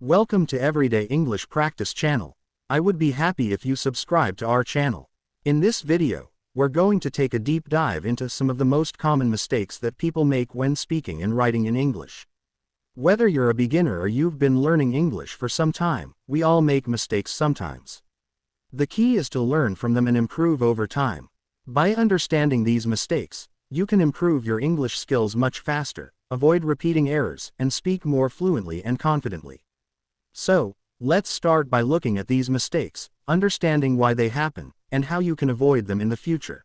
Welcome to Everyday English Practice channel. I would be happy if you subscribe to our channel. In this video, we're going to take a deep dive into some of the most common mistakes that people make when speaking and writing in English. Whether you're a beginner or you've been learning English for some time, we all make mistakes sometimes. The key is to learn from them and improve over time. By understanding these mistakes, you can improve your English skills much faster, avoid repeating errors, and speak more fluently and confidently. So, let's start by looking at these mistakes, understanding why they happen, and how you can avoid them in the future.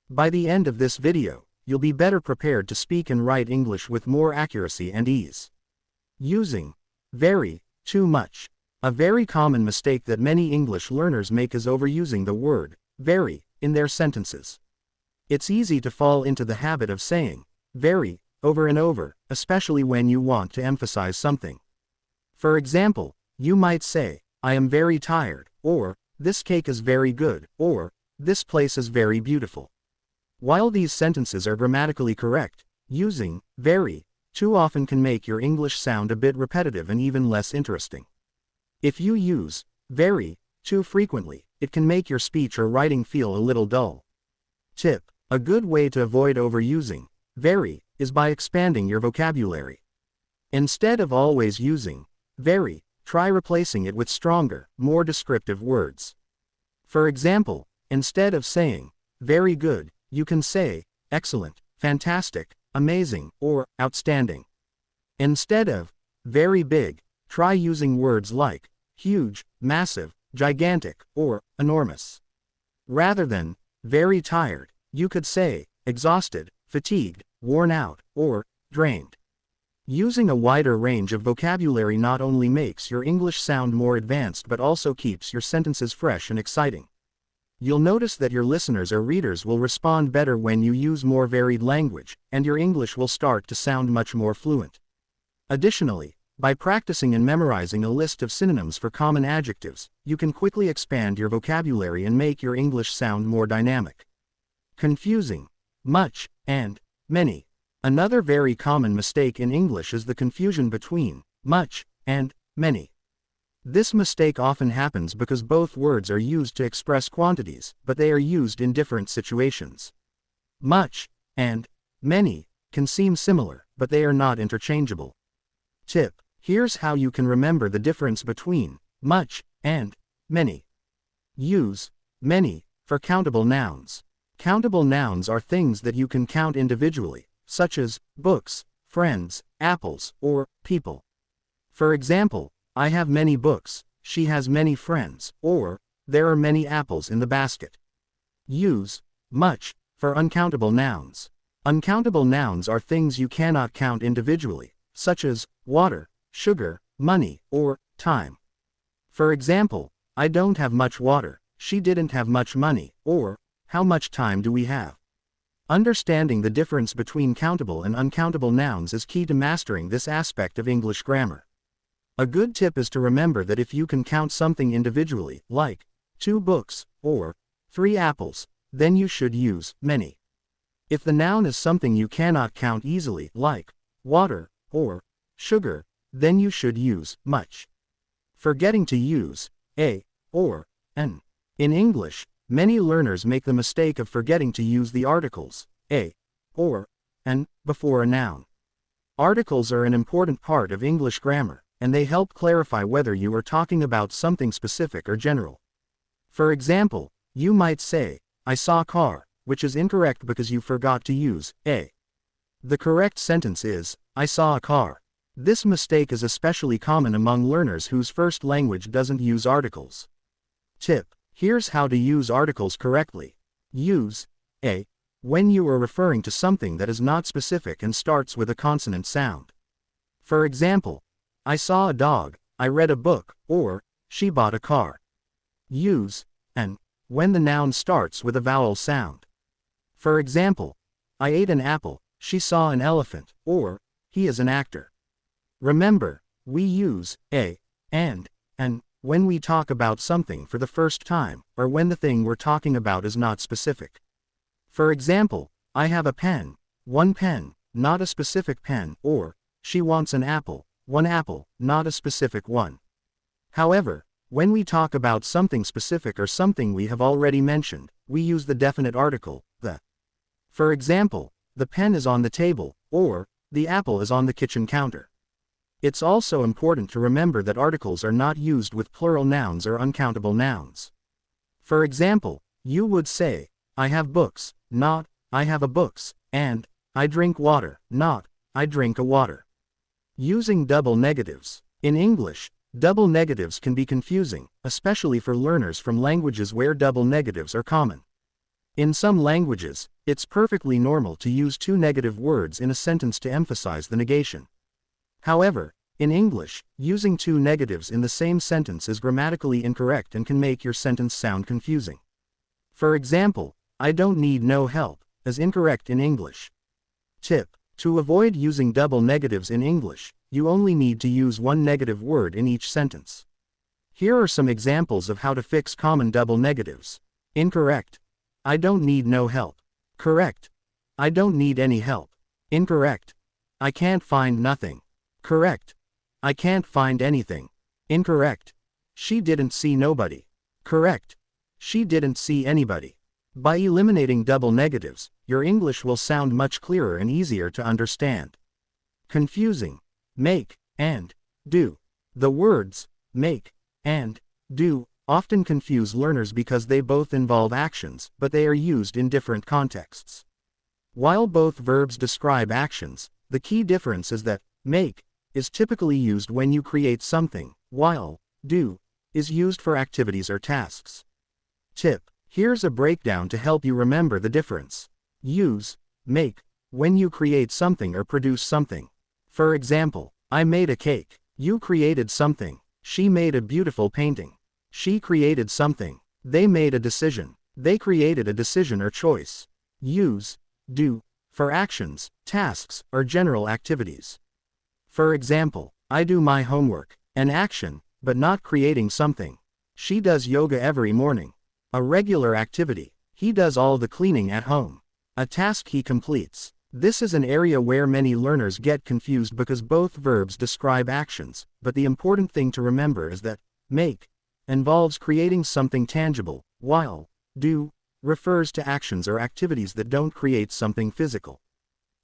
By the end of this video, you'll be better prepared to speak and write English with more accuracy and ease. Using very, too much. A very common mistake that many English learners make is overusing the word very in their sentences. It's easy to fall into the habit of saying very over and over, especially when you want to emphasize something. For example, you might say, I am very tired, or this cake is very good, or this place is very beautiful. While these sentences are grammatically correct, using very too often can make your English sound a bit repetitive and even less interesting. If you use very too frequently, it can make your speech or writing feel a little dull. Tip: a good way to avoid overusing very is by expanding your vocabulary. Instead of always using very, try replacing it with stronger, more descriptive words. For example, instead of saying very good, you can say excellent, fantastic, amazing, or outstanding. Instead of very big, try using words like huge, massive, gigantic, or enormous. Rather than very tired, you could say exhausted, fatigued, worn out, or drained. Using a wider range of vocabulary not only makes your English sound more advanced but also keeps your sentences fresh and exciting. You'll notice that your listeners or readers will respond better when you use more varied language, and your English will start to sound much more fluent. Additionally, by practicing and memorizing a list of synonyms for common adjectives, you can quickly expand your vocabulary and make your English sound more dynamic. Confusing much and many. Another very common mistake in English is the confusion between much and many. This mistake often happens because both words are used to express quantities, but they are used in different situations. Much and many can seem similar, but they are not interchangeable. Tip: here's how you can remember the difference between much and many. Use many for countable nouns. Countable nouns are things that you can count individually, such as books, friends, apples, or people. For example, I have many books, she has many friends, or there are many apples in the basket. Use much for uncountable nouns. Uncountable nouns are things you cannot count individually, such as water, sugar, money, or time. For example, I don't have much water, she didn't have much money, or how much time do we have? Understanding the difference between countable and uncountable nouns is key to mastering this aspect of English grammar. A good tip is to remember that if you can count something individually, like 2 books, or 3 apples, then you should use many. If the noun is something you cannot count easily, like water, or sugar, then you should use much. Forgetting to use a or an. In English, many learners make the mistake of forgetting to use the articles a or an before a noun. Articles are an important part of English grammar, and they help clarify whether you are talking about something specific or general. For example, you might say, I saw a car, which is incorrect because you forgot to use a. The correct sentence is, I saw a car. This mistake is especially common among learners whose first language doesn't use articles. Tip: here's how to use articles correctly. Use a when you are referring to something that is not specific and starts with a consonant sound. For example, I saw a dog, I read a book, or she bought a car. Use an when the noun starts with a vowel sound. For example, I ate an apple, she saw an elephant, or he is an actor. Remember, we use a and an when we talk about something for the first time, or when the thing we're talking about is not specific. For example, I have a pen, one pen, not a specific pen, or she wants an apple, one apple, not a specific one. However, when we talk about something specific or something we have already mentioned, we use the definite article, the. For example, the pen is on the table, or, the apple is on the kitchen counter. It's also important to remember that articles are not used with plural nouns or uncountable nouns. For example, you would say, I have books, not, I have a books, and, I drink water, not, I drink a water. Using double negatives. In English, double negatives can be confusing, especially for learners from languages where double negatives are common. In some languages, it's perfectly normal to use two negative words in a sentence to emphasize the negation. However, in English, using two negatives in the same sentence is grammatically incorrect and can make your sentence sound confusing. For example, I don't need no help, is incorrect in English. Tip: to avoid using double negatives in English, you only need to use one negative word in each sentence. Here are some examples of how to fix common double negatives. Incorrect: I don't need no help. Correct: I don't need any help. Incorrect: I can't find nothing. Correct: I can't find anything. Incorrect: she didn't see nobody. Correct: she didn't see anybody. By eliminating double negatives, your English will sound much clearer and easier to understand. Confusing: make and do. The words make and do often confuse learners because they both involve actions, but they are used in different contexts. While both verbs describe actions, the key difference is that make is typically used when you create something, while do is used for activities or tasks. Tip: here's a breakdown to help you remember the difference. Use make when you create something or produce something. For example, I made a cake. You created something. She made a beautiful painting. She created something. They made a decision. They created a decision or choice. Use do for actions, tasks, or general activities. For example, I do my homework, an action, but not creating something. She does yoga every morning. A regular activity. He does all the cleaning at home. A task he completes. This is an area where many learners get confused because both verbs describe actions, but the important thing to remember is that make involves creating something tangible, while do refers to actions or activities that don't create something physical.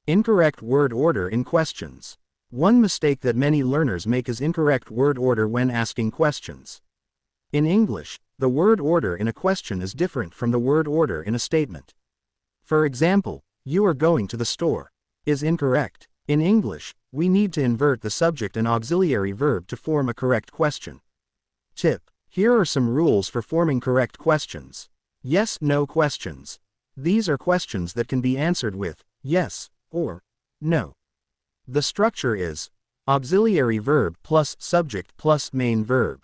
Incorrect word order in questions. One mistake that many learners make is incorrect word order when asking questions. In English, the word order in a question is different from the word order in a statement. For example, you are going to the store is incorrect. In English, we need to invert the subject and auxiliary verb to form a correct question. Tip: here are some rules for forming correct questions. Yes/no questions. These are questions that can be answered with yes or no. The structure is auxiliary verb plus subject plus main verb.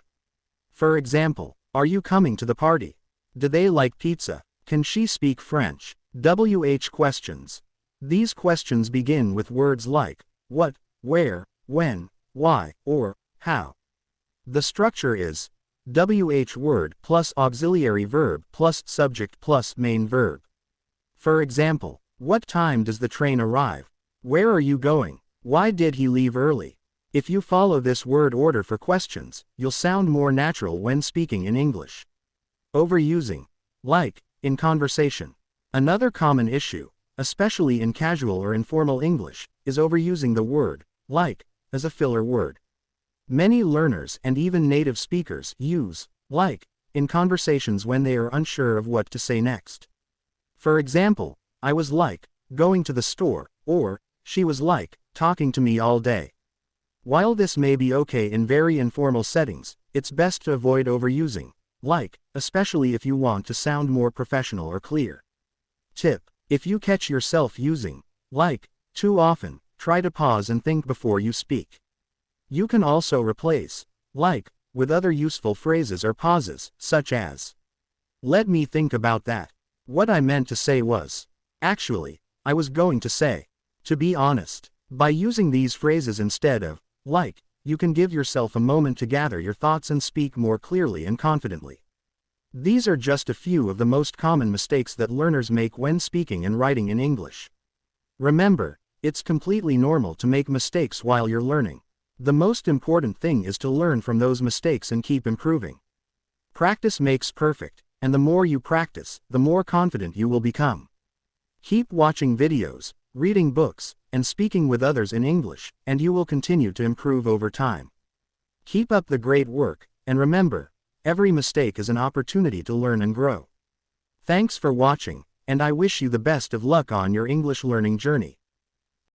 For example, are you coming to the party? Do they like pizza? Can she speak French? WH questions. These questions begin with words like what, where, when, why, or how. The structure is WH word plus auxiliary verb plus subject plus main verb. For example, what time does the train arrive? Where are you going? Why did he leave early? If you follow this word order for questions, you'll sound more natural when speaking in English. Overusing. Like, in conversation. Another common issue, especially in casual or informal English, is overusing the word like as a filler word. Many learners and even native speakers use like in conversations when they are unsure of what to say next. For example, I was like going to the store, or she was like talking to me all day. While this may be okay in very informal settings, it's best to avoid overusing like, especially if you want to sound more professional or clear. Tip: if you catch yourself using like too often, try to pause and think before you speak. You can also replace like with other useful phrases or pauses, such as let me think about that. What I meant to say was actually, I was going to say. To be honest, by using these phrases instead of like, you can give yourself a moment to gather your thoughts and speak more clearly and confidently. These are just a few of the most common mistakes that learners make when speaking and writing in English. Remember, it's completely normal to make mistakes while you're learning. The most important thing is to learn from those mistakes and keep improving. Practice makes perfect, and the more you practice, the more confident you will become. Keep watching videos, reading books, and speaking with others in English, and you will continue to improve over time. Keep up the great work, and remember, every mistake is an opportunity to learn and grow. Thanks for watching, and I wish you the best of luck on your English learning journey.